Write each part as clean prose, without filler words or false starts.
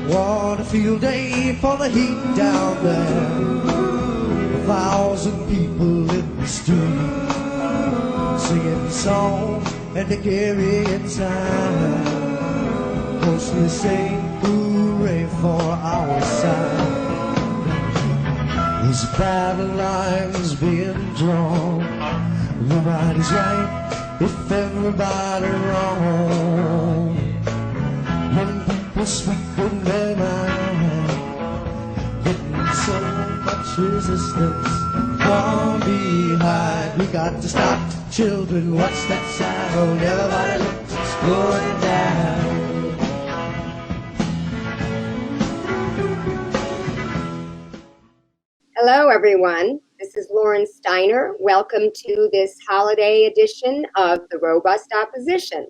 What a field day for the heat down there. 1,000 people in the street singing songs and they carry inside. Mostly saying hooray for our side. These battle lines being drawn. Nobody's right if everybody wrong. When people speak in their mind, getting so much resistance from behind. We got to stop the children, what's that sound? Everybody look, it's going down. Hello, everyone. This is Lauren Steiner. Welcome to this holiday edition of The Robust Opposition.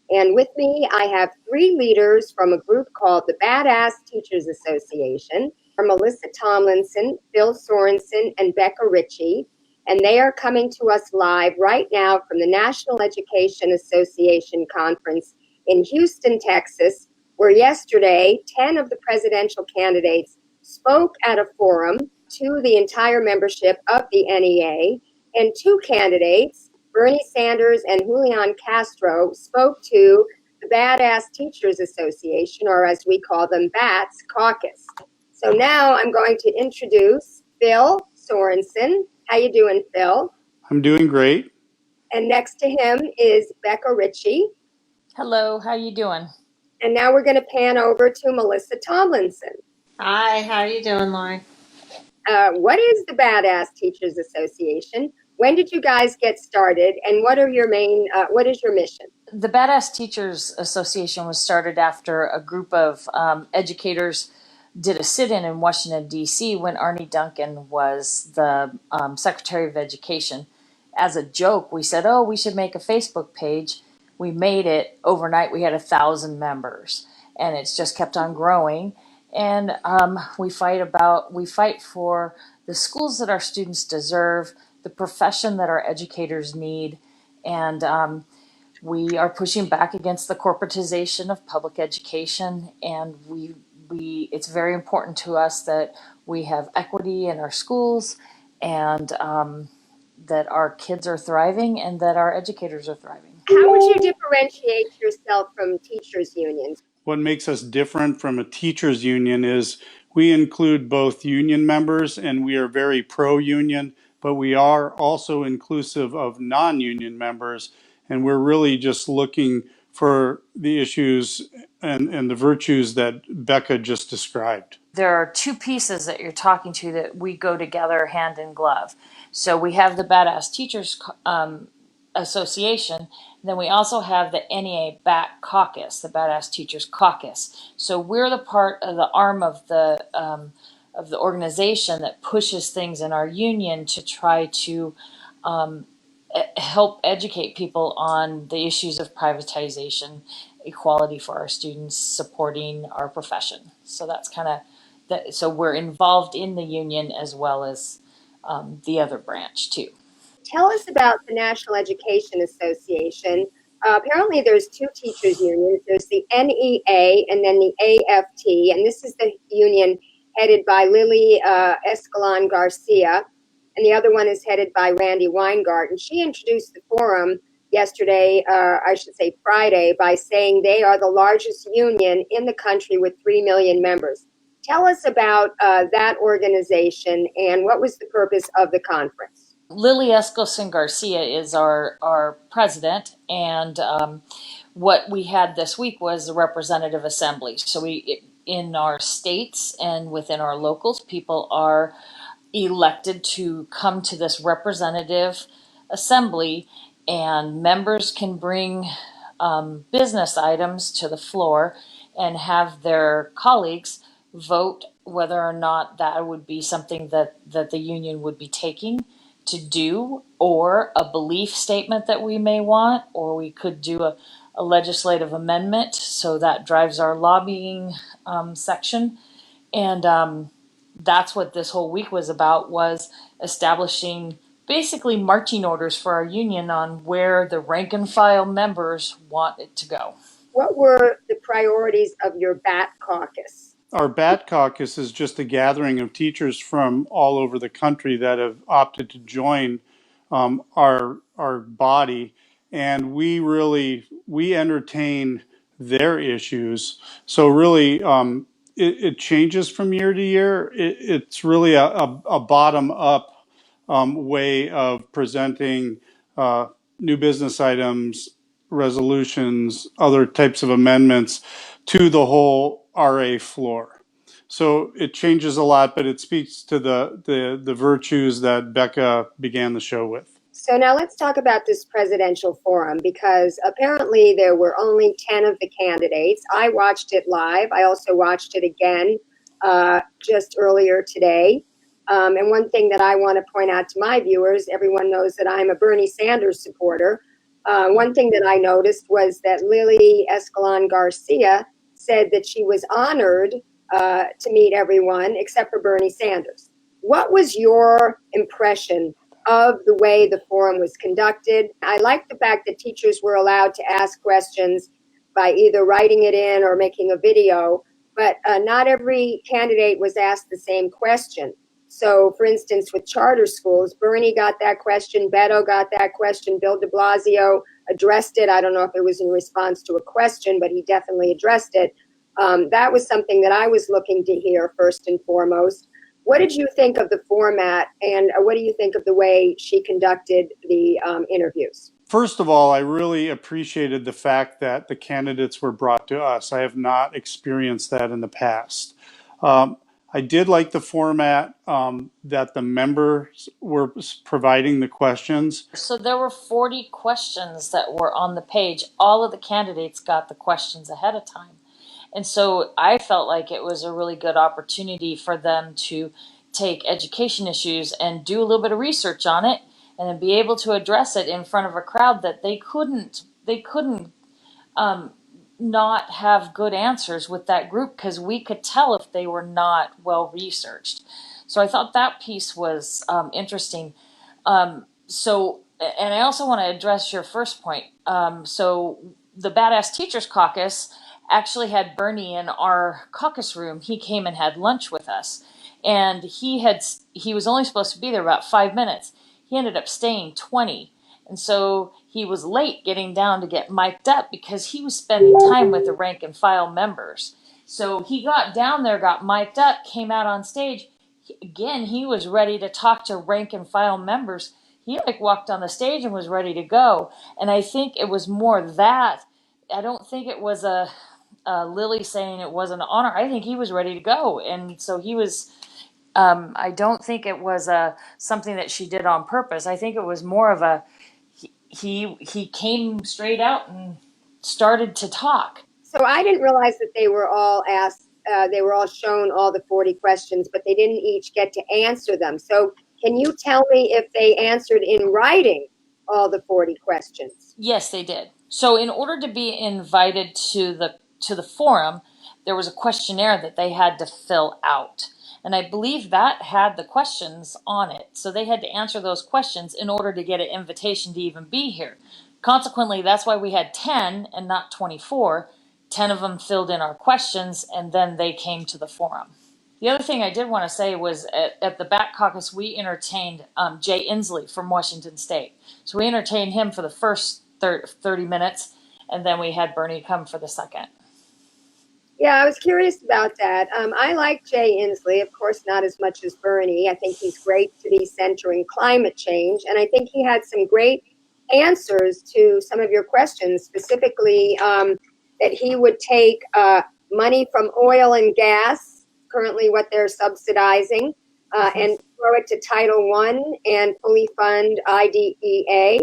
And with me, I have three leaders from a group called the Badass Teachers Association, Melissa Tomlinson, Phil Sorensen, and Becca Rtichie. And they are coming to us live right now from the National Education Association Conference in Houston, Texas, where yesterday, 10 of the presidential candidates spoke at a forum to the entire membership of the NEA, and two candidates, Bernie Sanders and Julian Castro, spoke to the Badass Teachers Association, or as we call them, BATS caucus. So now I'm going to introduce Phil Sorensen. How you doing, Phil? I'm doing great. And next to him is Becca Rtichie. Hello, how you doing? And now we're going to pan over to Melissa Tomlinson. Hi, how are you doing, Lauren? What is the Badass Teachers Association? When did you guys get started, and what is your mission? The Badass Teachers Association was started after a group of educators did a sit-in in Washington, D.C. when Arne Duncan was the Secretary of Education. As a joke, we said, we should make a Facebook page. We made it. Overnight, we had 1,000 members, and it's just kept on growing. And we fight for the schools that our students deserve, the profession that our educators need, and we are pushing back against the corporatization of public education. And it's very important to us that we have equity in our schools, and that our kids are thriving and that our educators are thriving. How would you differentiate yourself from teachers' unions? What makes us different from a teachers union is we include both union members, and we are very pro-union, but we are also inclusive of non-union members, and we're really just looking for the issues and the virtues that Becca just described. There are two pieces that you're talking to that we go together hand in glove. So we have the Badass Teachers Association, and then we also have the NEA BAT Caucus, the Badass Teachers Caucus. So we're the part of the arm of the organization that pushes things in our union to try to help educate people on the issues of privatization, equality for our students, supporting our profession. So that's kind of that. So we're involved in the union as well as the other branch too. Tell us about the National Education Association. Apparently there's two teachers unions. There's the NEA and then the AFT, and this is the union headed by Lily Escalon Garcia, and the other one is headed by Randy Weingart. And she introduced the forum yesterday, Friday, by saying they are the largest union in the country with 3 million members. Tell us about that organization and what was the purpose of the conference. Lily Escalon Garcia is our president, and what we had this week was the representative assembly. So in our states and within our locals, people are elected to come to this representative assembly, and members can bring business items to the floor and have their colleagues vote whether or not that would be something that the union would be taking to do, or a belief statement that we may want, or we could do a legislative amendment. So that drives our lobbying section. And that's what this whole week was about, was establishing basically marching orders for our union on where the rank and file members want it to go. What were the priorities of your BAT caucus? our BAT caucus is just a gathering of teachers from all over the country that have opted to join our body, and we entertain their issues. So really, it changes from year to year. It's really a bottom up way of presenting new business items, resolutions, other types of amendments to the whole RA floor. So it changes a lot, but it speaks to the virtues that Becca began the show with. So now let's talk about this presidential forum, because apparently there were only 10 of the candidates. I watched it live. I also watched it again just earlier today. And one thing that I want to point out to my viewers, everyone knows that I'm a Bernie Sanders supporter. One thing that I noticed was that Lily Escalon Garcia said that she was honored to meet everyone except for Bernie Sanders. What was your impression of the way the forum was conducted? I like the fact that teachers were allowed to ask questions by either writing it in or making a video, but not every candidate was asked the same question. So, for instance, with charter schools, Bernie got that question, Beto got that question, Bill de Blasio addressed it. I don't know if it was in response to a question, but he definitely addressed it. That was something that I was looking to hear first and foremost. What did you think of the format, and what do you think of the way she conducted the interviews? First of all, I really appreciated the fact that the candidates were brought to us. I have not experienced that in the past. I did like the format that the members were providing the questions. So there were 40 questions that were on the page. All of the candidates got the questions ahead of time. And so I felt like it was a really good opportunity for them to take education issues and do a little bit of research on it, and then be able to address it in front of a crowd that they couldn't not have good answers with that group, because we could tell if they were not well researched. So I thought that piece was interesting. So, and I also want to address your first point. So the Badass Teachers Caucus actually had Bernie in our caucus room. He came and had lunch with us, and he was only supposed to be there about 5 minutes. He ended up staying 20. And so he was late getting down to get mic'd up because he was spending time with the rank and file members. So he got down there, got mic'd up, came out on stage. Again, he was ready to talk to rank and file members. He walked on the stage and was ready to go. And I think it was more that. I don't think it was a Lily saying it was an honor. I think he was ready to go. And so he was, I don't think it was something that she did on purpose. I think it was more of a, he came straight out and started to talk. So I didn't realize that they were all asked, they were all shown all the 40 questions, but they didn't each get to answer them. So can you tell me if they answered in writing all the 40 questions? Yes, they did. So in order to be invited to the forum, there was a questionnaire that they had to fill out. And I believe that had the questions on it. So they had to answer those questions in order to get an invitation to even be here. Consequently, that's why we had 10 and not 24. 10 of them filled in our questions, and then they came to the forum. The other thing I did want to say was at the Bat Caucus, we entertained Jay Inslee from Washington State. So we entertained him for the first 30 minutes, and then we had Bernie come for the second. Yeah, I was curious about that. I like Jay Inslee, of course, not as much as Bernie. I think he's great to be centering climate change. And I think he had some great answers to some of your questions, specifically that he would take money from oil and gas, currently what they're subsidizing, and throw it to Title I and fully fund IDEA.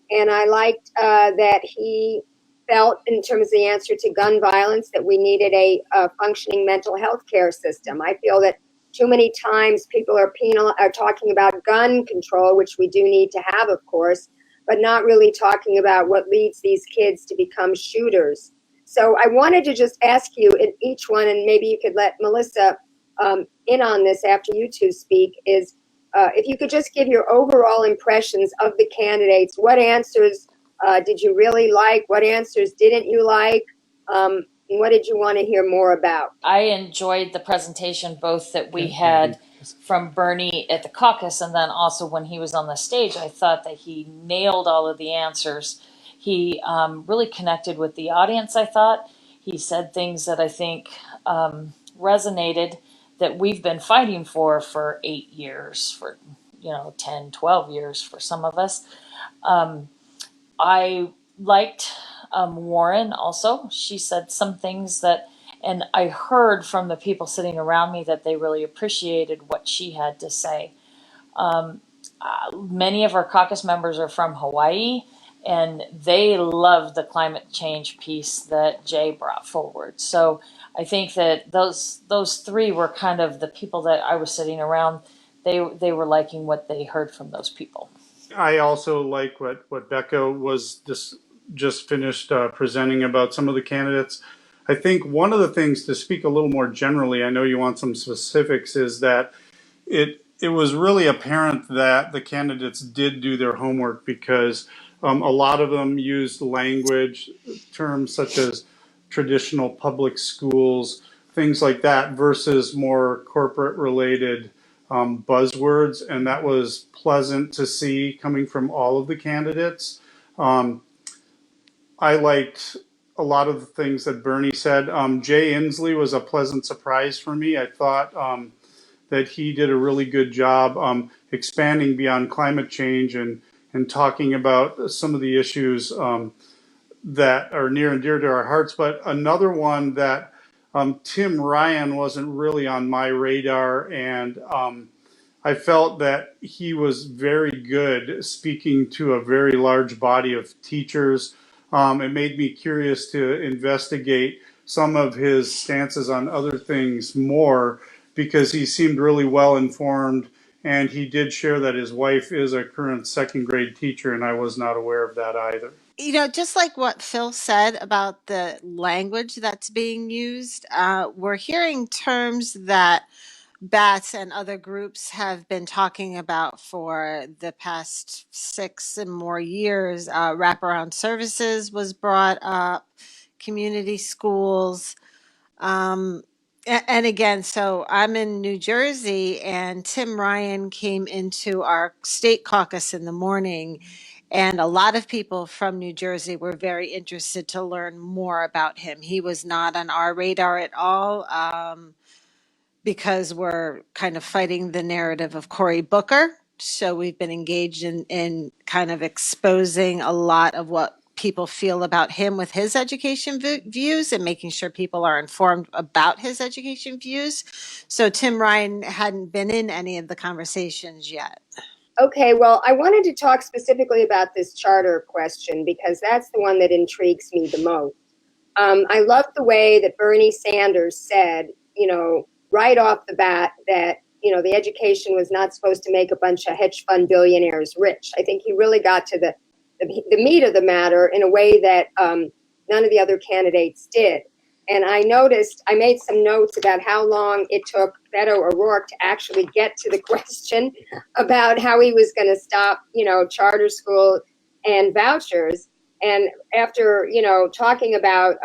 And I liked that he felt, in terms of the answer to gun violence, that we needed a functioning mental health care system. I feel that too many times people are talking about gun control, which we do need to have, of course, but not really talking about what leads these kids to become shooters. So I wanted to just ask you in each one, and maybe you could let Melissa in on this after you two speak, is if you could just give your overall impressions of the candidates. What answers did you really like? What answers didn't you like? And what did you want to hear more about? I enjoyed the presentation, both that we had from Bernie at the caucus and then also when he was on the stage. I thought that he nailed all of the answers. He really connected with the audience, I thought. He said things that I think resonated, that we've been fighting for 8 years, for 10, 12 years for some of us. I liked Warren also. She said some things that, and I heard from the people sitting around me that they really appreciated what she had to say. Many of our caucus members are from Hawaii, and they loved the climate change piece that Jay brought forward. So I think that those three were kind of the people that I was sitting around. They were liking what they heard from those people. I also like what Becca was just finished presenting about some of the candidates. I think one of the things, to speak a little more generally, I know you want some specifics, is that it was really apparent that the candidates did do their homework, because a lot of them used language, terms such as traditional public schools, things like that, versus more corporate related buzzwords, and that was pleasant to see coming from all of the candidates. I liked a lot of the things that Bernie said. Jay Inslee was a pleasant surprise for me. I thought that he did a really good job expanding beyond climate change and talking about some of the issues that are near and dear to our hearts. But another one that Tim Ryan wasn't really on my radar, and I felt that he was very good speaking to a very large body of teachers. It made me curious to investigate some of his stances on other things more, because he seemed really well informed, and he did share that his wife is a current second grade teacher, and I was not aware of that either. Just like what Phil said about the language that's being used, we're hearing terms that BATS and other groups have been talking about for the past 6 and more years. Wraparound services was brought up, community schools. And again, so I'm in New Jersey, and Tim Ryan came into our state caucus in the morning, and a lot of people from New Jersey were very interested to learn more about him. He was not on our radar at all. Because we're kind of fighting the narrative of Cory Booker. So we've been engaged in kind of exposing a lot of what people feel about him with his education views, and making sure people are informed about his education views. So Tim Ryan hadn't been in any of the conversations yet. Okay, well, I wanted to talk specifically about this charter question, because that's the one that intrigues me the most. I love the way that Bernie Sanders said, right off the bat, that, the education was not supposed to make a bunch of hedge fund billionaires rich. I think he really got to the meat of the matter in a way that none of the other candidates did. And I made some notes about how long it took Beto O'Rourke to actually get to the question about how he was going to stop, charter school and vouchers. And after, talking about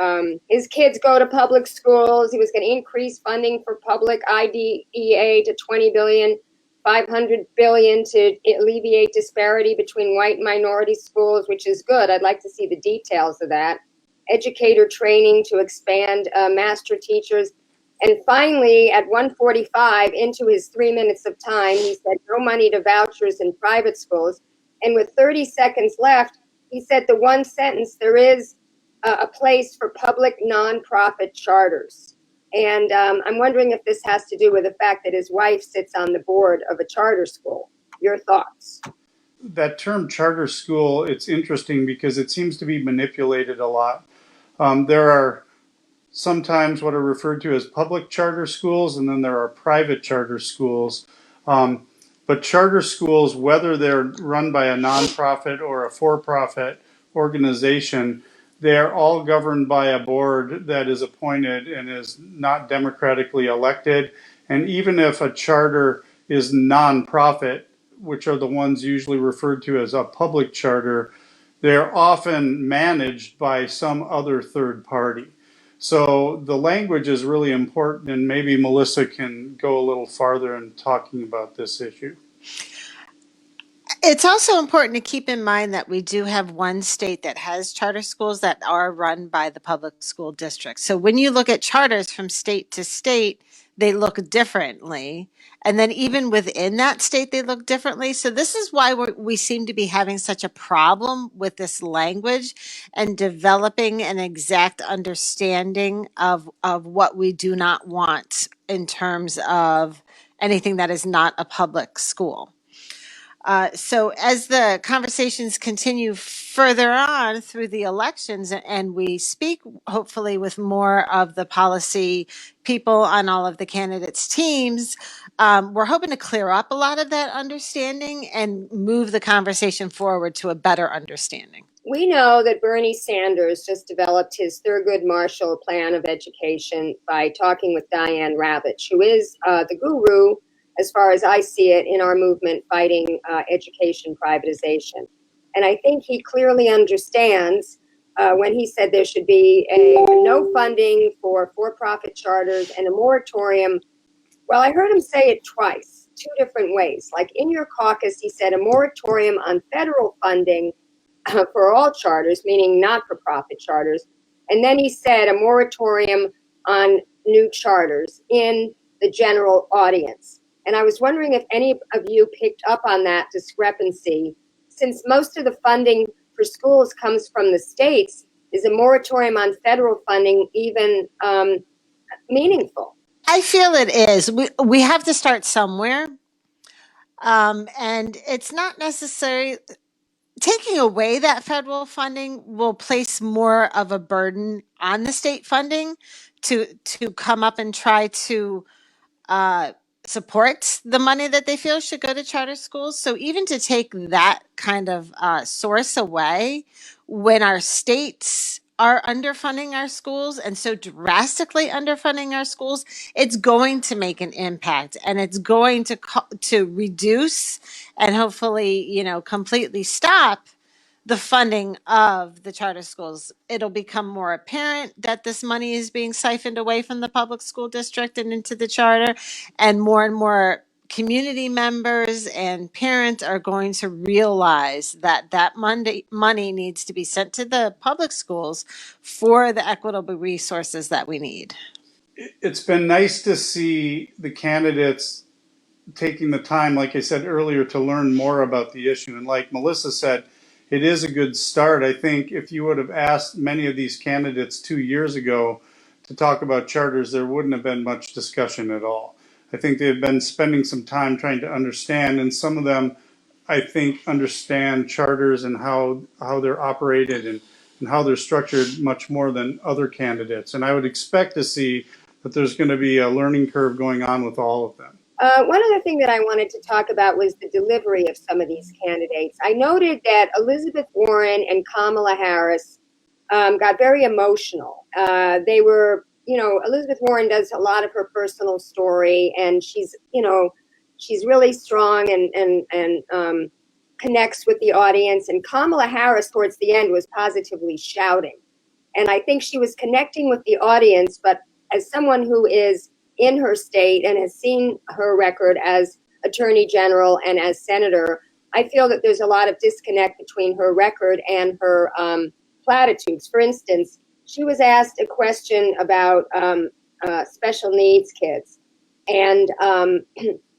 his kids go to public schools, he was going to increase funding for public IDEA to $20 billion, $500 billion to alleviate disparity between white and minority schools, which is good. I'd like to see the details of that. Educator training to expand master teachers. And finally, at 1:45, into his 3 minutes of time, he said no money to vouchers in private schools. And with 30 seconds left, he said the one sentence: there is a place for public nonprofit charters. And I'm wondering if this has to do with the fact that his wife sits on the board of a charter school. Your thoughts? That term charter school, it's interesting because it seems to be manipulated a lot. There are sometimes what are referred to as public charter schools, and then there are private charter schools. But charter schools, whether they're run by a nonprofit or a for-profit organization, they're all governed by a board that is appointed and is not democratically elected. And even if a charter is nonprofit, which are the ones usually referred to as a public charter, they're often managed by some other third party. So the language is really important, and maybe Melissa can go a little farther in talking about this issue. It's also important to keep in mind that we do have one state that has charter schools that are run by the public school district. So when you look at charters from state to state, they look differently. And then even within that state, they look differently. So this is why we seem to be having such a problem with this language and developing an exact understanding of what we do not want in terms of anything that is not a public school. So as the conversations continue further on through the elections and we speak hopefully with more of the policy people on all of the candidates' teams, we're hoping to clear up a lot of that understanding and move the conversation forward to a better understanding. We know that Bernie Sanders just developed his Thurgood Marshall plan of education by talking with Diane Ravitch, who is the guru, as far as I see it, in our movement fighting education privatization. And I think he clearly understands when he said there should be a no funding for for-profit charters and a moratorium. Well, I heard him say it twice, two different ways. Like in your caucus, he said a moratorium on federal funding for all charters, meaning not-for-profit charters. And then he said a moratorium on new charters in the general audience. And I was wondering if any of you picked up on that discrepancy. Since most of the funding for schools comes from the states, is a moratorium on federal funding even meaningful? I feel it is. We have to start somewhere. And it's not necessary. Taking away that federal funding will place more of a burden on the state funding to come up and try to support the money that they feel should go to charter schools. So even to take that kind of source away when our states are underfunding our schools and so drastically underfunding our schools, it's going to make an impact, and it's going to reduce and hopefully, completely stop the funding of the charter schools. It'll become more apparent that this money is being siphoned away from the public school district and into the charter, and more community members and parents are going to realize that money needs to be sent to the public schools for the equitable resources that we need. It's been nice to see the candidates taking the time, like I said earlier, to learn more about the issue. And like Melissa said, it is a good start. I think if you would have asked many of these candidates 2 years ago to talk about charters, there wouldn't have been much discussion at all. I think they've been spending some time trying to understand, and some of them, I think, understand charters and how they're operated and how they're structured much more than other candidates. And I would expect to see that there's going to be a learning curve going on with all of them. One other thing that I wanted to talk about was the delivery of some of these candidates. I noted that Elizabeth Warren and Kamala Harris got very emotional. They were, Elizabeth Warren does a lot of her personal story, and she's really strong and connects with the audience. And Kamala Harris, towards the end, was positively shouting. And I think she was connecting with the audience, but as someone who is in her state and has seen her record as Attorney General and as Senator, I feel that there's a lot of disconnect between her record and her platitudes. For instance, she was asked a question about special needs kids, and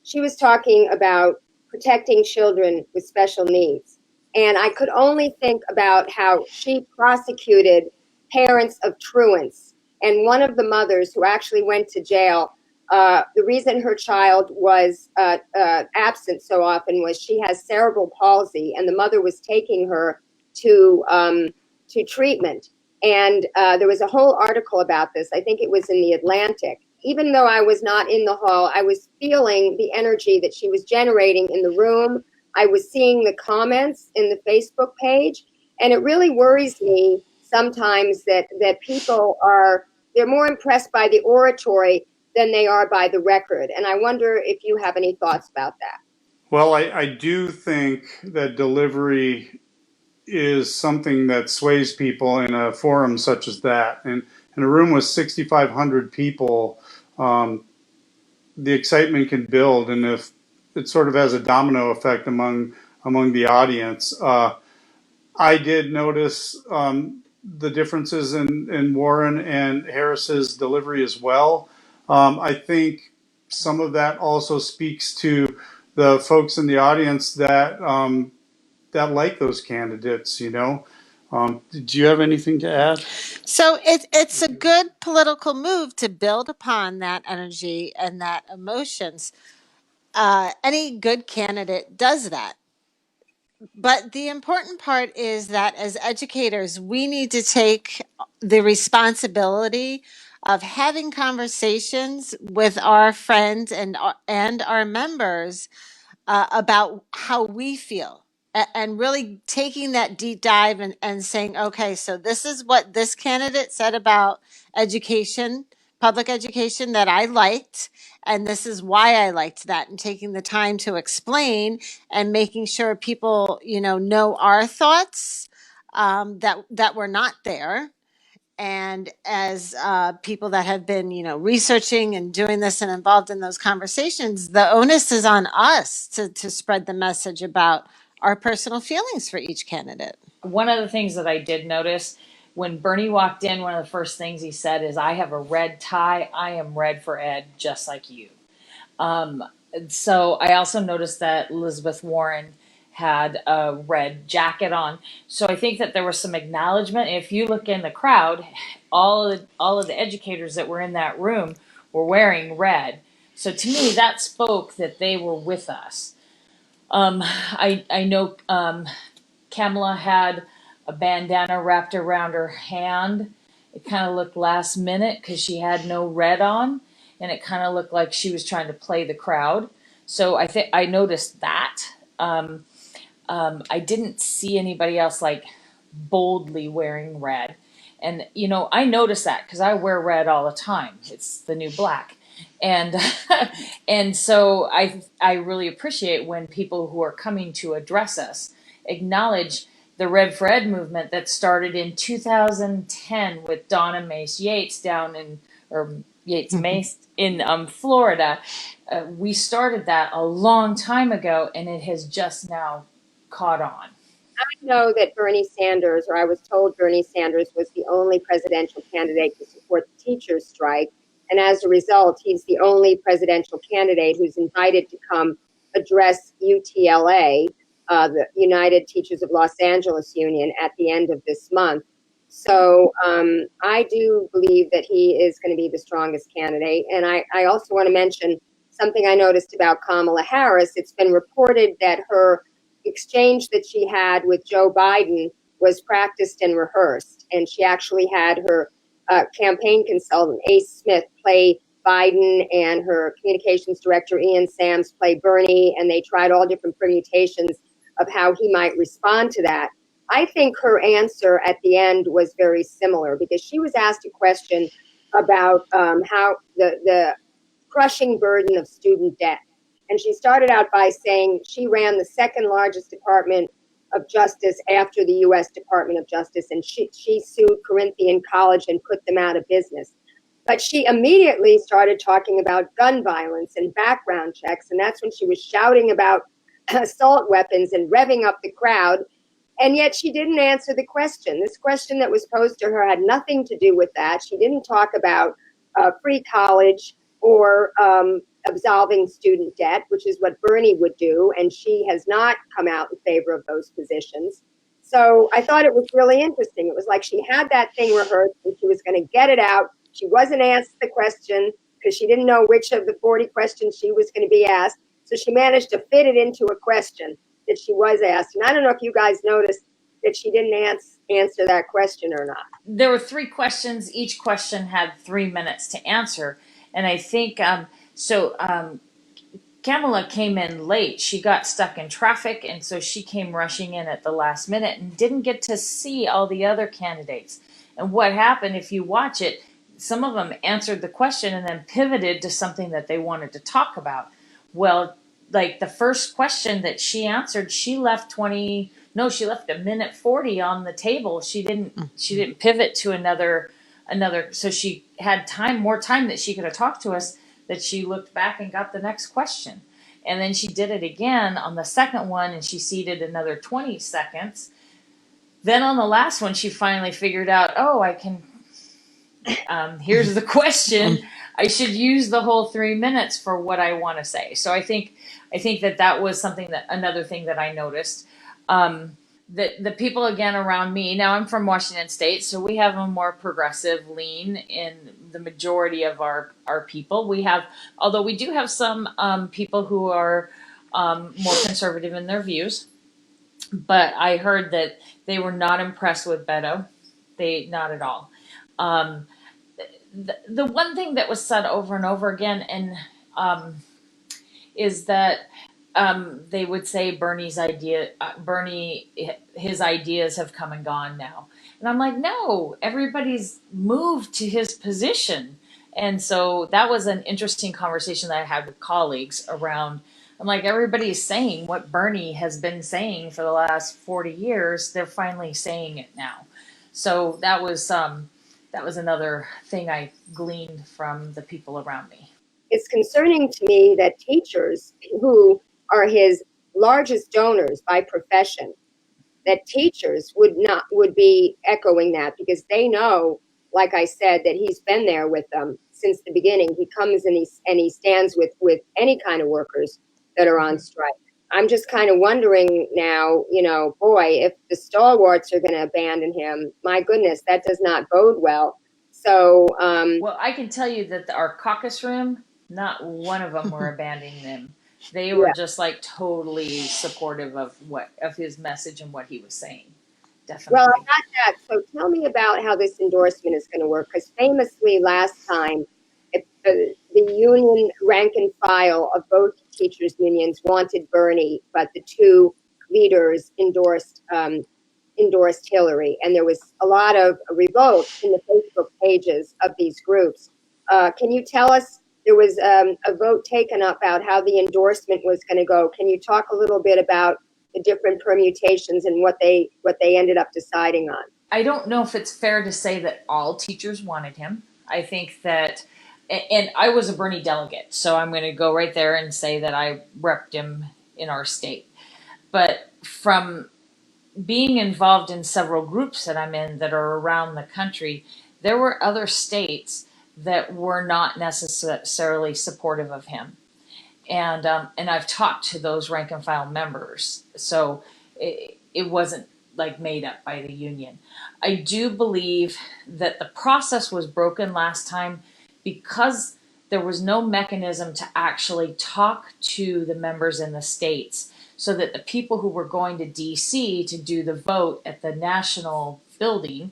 she was talking about protecting children with special needs. And I could only think about how she prosecuted parents of truants. And one of the mothers who actually went to jail, the reason her child was absent so often was she has cerebral palsy, and the mother was taking her to treatment. And there was a whole article about this. I think it was in the Atlantic. Even though I was not in the hall, I was feeling the energy that she was generating in the room. I was seeing the comments in the Facebook page, and it really worries me sometimes that people they're more impressed by the oratory than they are by the record. And I wonder if you have any thoughts about that. Well, I do think that delivery is something that sways people in a forum such as that. And in a room with 6,500 people, the excitement can build, and if it sort of has a domino effect among the audience. I did notice the differences in Warren and Harris's delivery as well. I think some of that also speaks to the folks in the audience that that like those candidates. Did you have anything to add? So it's a good political move to build upon that energy and that emotions. Any good candidate does that. But the important part is that as educators, we need to take the responsibility of having conversations with our friends and our members about how we feel, and really taking that deep dive and saying, okay, so this is what this candidate said about education, public education, that I liked, and this is why I liked that, and taking the time to explain and making sure people, know our thoughts, that were not there. And as people that have been, researching and doing this and involved in those conversations, the onus is on us to spread the message about our personal feelings for each candidate. One of the things that I did notice when Bernie walked in, one of the first things he said is, "I have a red tie. I am red for Ed, just like you." So I also noticed that Elizabeth Warren had a red jacket on. So I think that there was some acknowledgement. If you look in the crowd, all of the educators that were in that room were wearing red. So to me, that spoke that they were with us. I know Kamala had a bandana wrapped around her hand. It kind of looked last minute because she had no red on, and it kind of looked like she was trying to play the crowd. So I think I noticed that. I didn't see anybody else like boldly wearing red. And I notice that because I wear red all the time. It's the new black. And and so I really appreciate when people who are coming to address us acknowledge the Red for Ed movement that started in 2010 with Donna Mace Yates Yates Mace in Florida. We started that a long time ago, and it has just now caught on. I know that Bernie Sanders, or I was told Bernie Sanders was the only presidential candidate to support the teachers' strike. And as a result, he's the only presidential candidate who's invited to come address UTLA, the United Teachers of Los Angeles Union, at the end of this month. So I do believe that he is going to be the strongest candidate. And I also want to mention something I noticed about Kamala Harris. It's been reported that her exchange that she had with Joe Biden was practiced and rehearsed. And she actually had her campaign consultant, Ace Smith, play Biden, and her communications director, Ian Sams, play Bernie. And they tried all different permutations of how he might respond to that. I think her answer at the end was very similar, because she was asked a question about how the crushing burden of student debt. And she started out by saying she ran the second largest Department of Justice after the U.S. Department of Justice, and she sued Corinthian College and put them out of business. But she immediately started talking about gun violence and background checks, and that's when she was shouting about assault weapons and revving up the crowd. And yet she didn't answer the question. This question that was posed to her had nothing to do with that. She didn't talk about free college or absolving student debt, which is what Bernie would do, and she has not come out in favor of those positions. So I thought it was really interesting. It was like she had that thing rehearsed and she was going to get it out. She wasn't asked the question because she didn't know which of the 40 questions she was going to be asked. So she managed to fit it into a question that she was asked. And I don't know if you guys noticed that she didn't answer that question or not. There were 3 questions. Each question had 3 minutes to answer. And I think Kamala came in late. She got stuck in traffic, and so she came rushing in at the last minute and didn't get to see all the other candidates. And what happened, if you watch it, some of them answered the question and then pivoted to something that they wanted to talk about. Well, like the first question that she answered, she left a minute 40 on the table. She didn't pivot to another another, so she had more time that she could have talked to us, that she looked back and got the next question. And then she did it again on the second one, and she seated another 20 seconds. Then on the last one, she finally figured out, oh, I can, here's the question. I should use the whole 3 minutes for what I want to say. So I think that was something, that another thing that I noticed. That the people again around me, now I'm from Washington State, so we have a more progressive lean in the majority of our people. We have, although we do have some people who are more conservative in their views, but I heard that they were not impressed with Beto. Not at all. Um, the one thing that was said over and over again, and is that they would say Bernie, his ideas have come and gone now. And I'm like, no, everybody's moved to his position. And so that was an interesting conversation that I had with colleagues around. I'm like, everybody's saying what Bernie has been saying for the last 40 years. They're finally saying it now. So that was another thing I gleaned from the people around me. It's concerning to me that teachers, who are his largest donors by profession, that teachers would be echoing that, because they know, like I said, that he's been there with them since the beginning. He comes and he stands with any kind of workers that are on strike. I'm just kind of wondering now, boy, if the stalwarts are going to abandon him, my goodness, that does not bode well. So, well, I can tell you that our caucus room, not one of them were abandoning him. They were just like totally supportive of his message and what he was saying. Definitely. Well, I got that. So tell me about how this endorsement is going to work, because famously last time, the union rank and file of both teachers' unions wanted Bernie, but the two leaders endorsed Hillary, and there was a lot of revolt in the Facebook pages of these groups. Can you tell us, there was a vote taken up about how the endorsement was going to go? Can you talk a little bit about the different permutations and what they ended up deciding on? I don't know if it's fair to say that all teachers wanted him. I think that, and I was a Bernie delegate, so I'm going to go right there and say that I repped him in our state. But from being involved in several groups that I'm in that are around the country, there were other states that were not necessarily supportive of him. And I've talked to those rank and file members, so it wasn't like made up by the union. I do believe that the process was broken last time because there was no mechanism to actually talk to the members in the states, so that the people who were going to DC to do the vote at the national building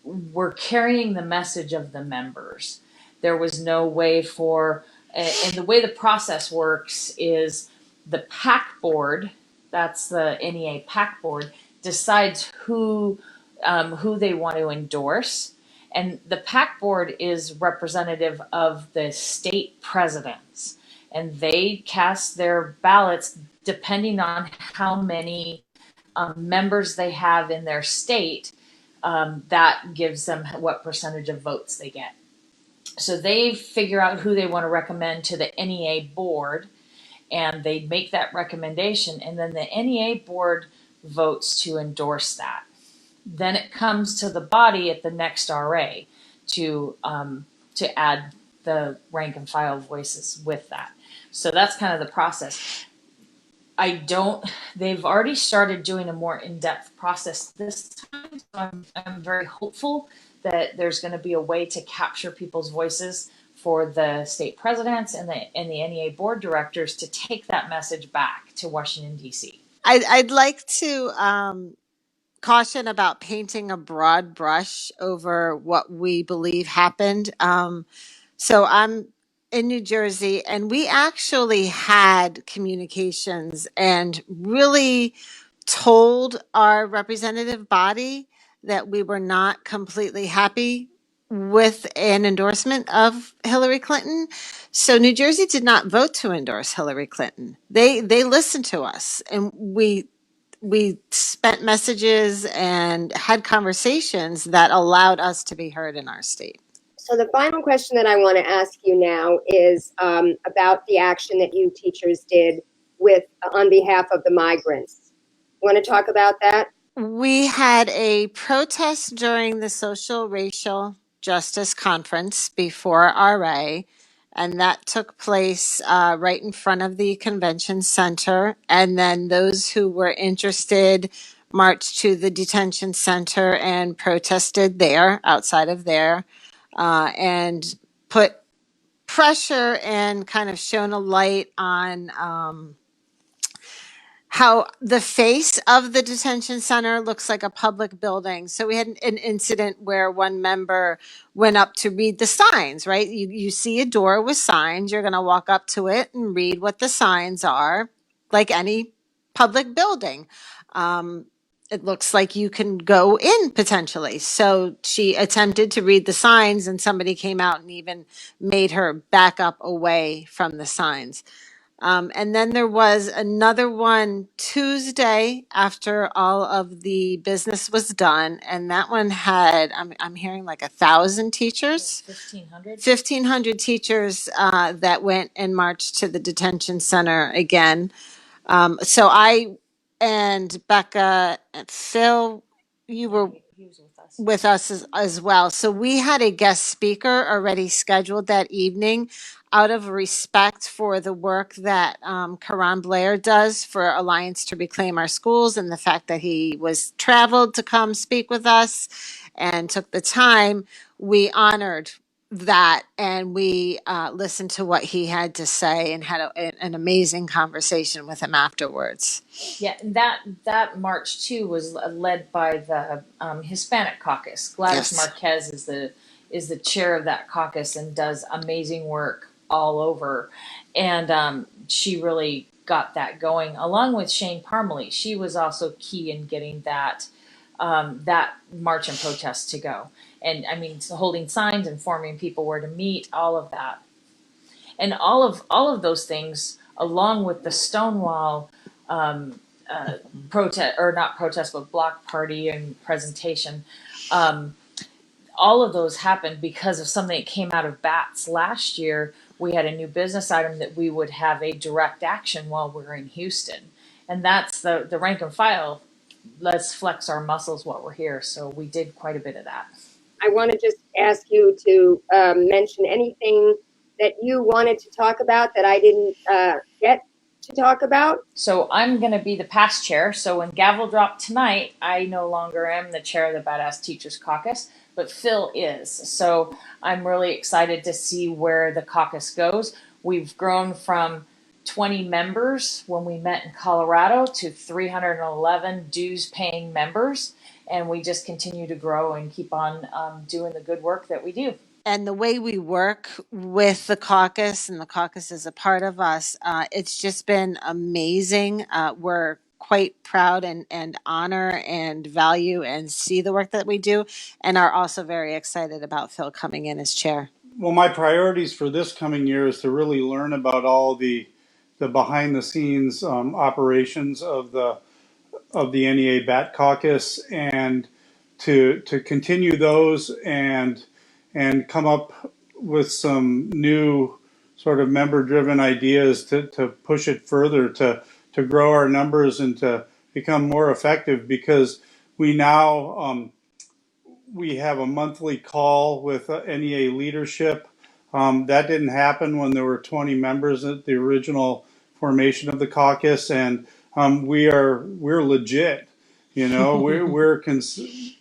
were carrying the message of the members. There was no way for, and the way the process works is the PAC board, that's the NEA PAC board, decides who they want to endorse. And the PAC board is representative of the state presidents, and they cast their ballots depending on how many members they have in their state. That gives them what percentage of votes they get. So they figure out who they want to recommend to the NEA board, and they make that recommendation, and then the NEA board votes to endorse that. Then it comes to the body at the next RA to add the rank and file voices with that. So that's kind of the process. They've already started doing a more in-depth process this time, so I'm very hopeful that there's going to be a way to capture people's voices for the state presidents and the NEA board directors to take that message back to Washington, D.C. I'd like to caution about painting a broad brush over what we believe happened. So I'm in New Jersey, and we actually had communications and really told our representative body that we were not completely happy with an endorsement of Hillary Clinton. So New Jersey did not vote to endorse Hillary Clinton. They listened to us, and we we spent messages and had conversations that allowed us to be heard in our state. So the final question that I want to ask you now is about the action that you teachers did with on behalf of the migrants. Want to talk about that? We had a protest during the Social Racial Justice Conference before RA, and that took place right in front of the convention center. And then those who were interested marched to the detention center and protested there, outside of there, and put pressure and kind of shone a light on how the face of the detention center looks like a public building. So we had an incident where one member went up to read the signs, right? You see a door with signs, you're going to walk up to it and read what the signs are, like any public building. It looks like you can go in potentially. So she attempted to read the signs, and somebody came out and even made her back up away from the signs. And then there was another one Tuesday after all of the business was done, and that one had I'm hearing like 1,000 teachers, 1,500 teachers that went and marched to the detention center again. So I and Becca and Phil, you were with us as well. So we had a guest speaker already scheduled that evening out of respect for the work that Karan Blair does for Alliance to Reclaim Our Schools, and the fact that he was traveled to come speak with us and took the time. We honored that, and we listened to what he had to say and had an amazing conversation with him afterwards. Yeah, that march too was led by the Hispanic caucus. Gladys Yes. Marquez is the chair of that caucus and does amazing work all over, and she really got that going along with Shane Parmalee. She was also key in getting that march and protest to go. And I mean, holding signs, informing people where to meet, all of that, and all of those things, along with the Stonewall protest, or not protest, but block party and presentation. All of those happened because of something that came out of BATS last year. We had a new business item that we would have a direct action while we're in Houston, and that's the rank and file. Let's flex our muscles while we're here. So we did quite a bit of that. I want to just ask you to mention anything that you wanted to talk about that I didn't get to talk about. So I'm going to be the past chair. So when gavel dropped tonight, I no longer am the chair of the Badass Teachers Caucus, but Phil is. So I'm really excited to see where the caucus goes. We've grown from 20 members when we met in Colorado to 311 dues paying members. And we just continue to grow and keep on doing the good work that we do. And the way we work with the caucus, and the caucus is a part of us, it's just been amazing. We're quite proud and honor and value and see the work that we do, and are also very excited about Phil coming in as chair. Well, my priorities for this coming year is to really learn about all the behind the scenes operations of the NEA Bat Caucus, and to continue those and come up with some new sort of member driven ideas to push it further, to grow our numbers and to become more effective, because we now we have a monthly call with NEA leadership. That didn't happen when there were 20 members at the original formation of the caucus, and we're legit. You know,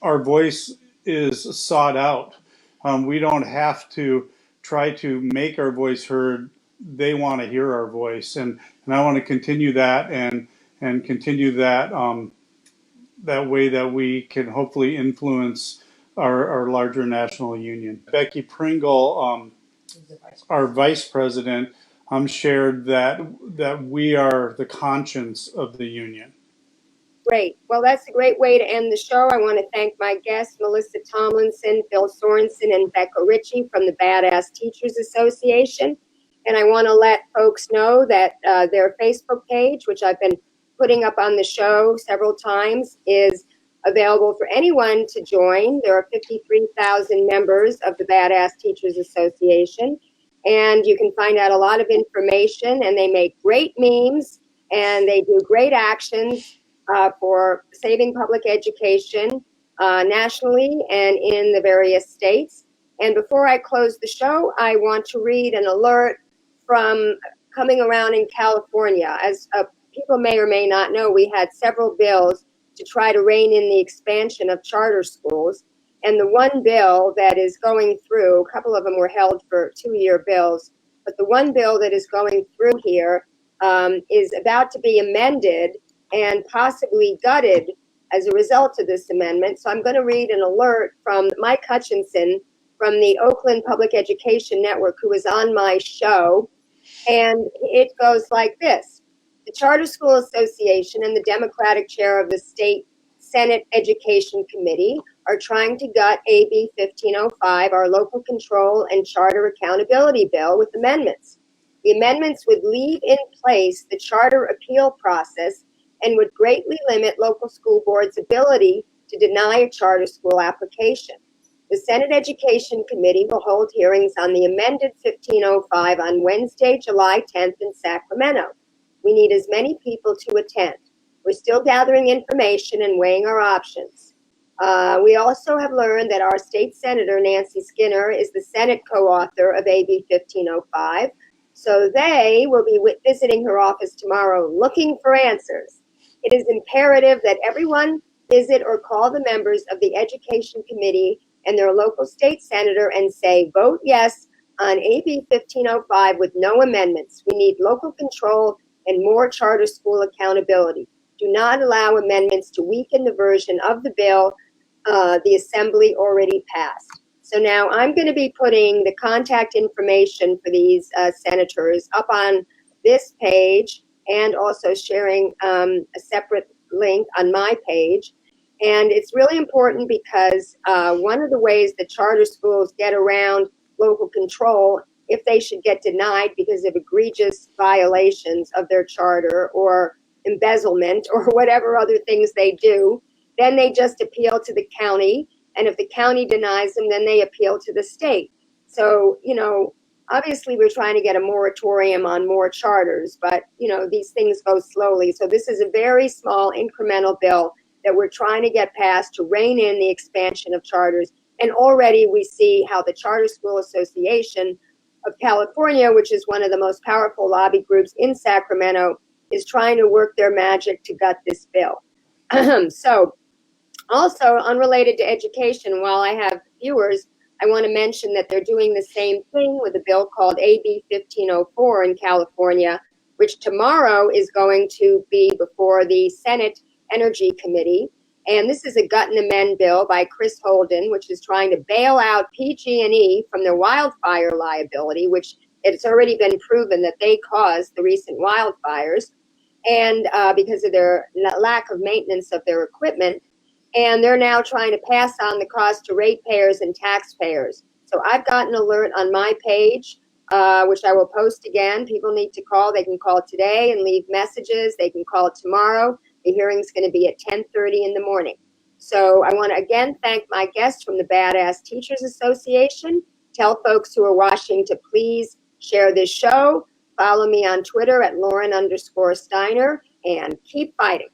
our voice is sought out. We don't have to try to make our voice heard. They want to hear our voice, and I want to continue that and continue that that way that we can hopefully influence our larger national union. Becky Pringle, our vice president, shared that we are the conscience of the union. Great. Well, that's a great way to end the show. I want to thank my guests, Melissa Tomlinson, Phil Sorensen, and Becca Rtichie from the Badass Teachers Association. And I want to let folks know that their Facebook page, which I've been putting up on the show several times is available for anyone to join. There are 53,000 members of the Badass Teachers Association, and you can find out a lot of information, and they make great memes, and they do great actions for saving public education nationally and in the various states. And before I close the show, I want to read an alert from coming around in California. As people may or may not know, we had several bills to try to rein in the expansion of charter schools. And the one bill that is going through, a couple of them were held for 2-year bills, but the one bill that is going through here is about to be amended and possibly gutted as a result of this amendment. So I'm going to read an alert from Mike Hutchinson from the Oakland Public Education Network, who was on my show. And it goes like this. The Charter School Association and the Democratic chair of the state Senate Education Committee are trying to gut AB 1505, our local control and charter accountability bill, with amendments. The amendments would leave in place the charter appeal process and would greatly limit local school boards' ability to deny a charter school application. The Senate Education Committee will hold hearings on the amended 1505 on Wednesday, July 10th in Sacramento. We need as many people to attend. We're still gathering information and weighing our options. We also have learned that our state senator, Nancy Skinner, is the Senate co-author of AB 1505. So they will be visiting her office tomorrow looking for answers. It is imperative that everyone visit or call the members of the Education Committee and their local state senator and say, vote yes on AB 1505 with no amendments. We need local control and more charter school accountability. Do not allow amendments to weaken the version of the bill the Assembly already passed. So now I'm going to be putting the contact information for these senators up on this page and also sharing a separate link on my page. And it's really important because one of the ways that charter schools get around local control, if they should get denied because of egregious violations of their charter or embezzlement or whatever other things they do, then they just appeal to the county. And if the county denies them, then they appeal to the state. So, obviously we're trying to get a moratorium on more charters, but, these things go slowly. So this is a very small incremental bill that we're trying to get passed to rein in the expansion of charters. And already we see how the Charter School Association of California, which is one of the most powerful lobby groups in Sacramento, is trying to work their magic to gut this bill. So also unrelated to education, while I have viewers, I want to mention that they're doing the same thing with a bill called AB 1504 in California, which tomorrow is going to be before the Senate Energy Committee. And this is a gut and amend bill by Chris Holden, which is trying to bail out PG&E from their wildfire liability, which it's already been proven that they caused the recent wildfires, and because of their lack of maintenance of their equipment. And they're now trying to pass on the cost to ratepayers and taxpayers. So I've got an alert on my page, which I will post again. People need to call. They can call today and leave messages. They can call tomorrow. The hearing's going to be at 10:30 in the morning. So I want to again thank my guests from the Badass Teachers Association. Tell folks who are watching to please share this show. Follow me on Twitter at Lauren_Steiner, and keep fighting.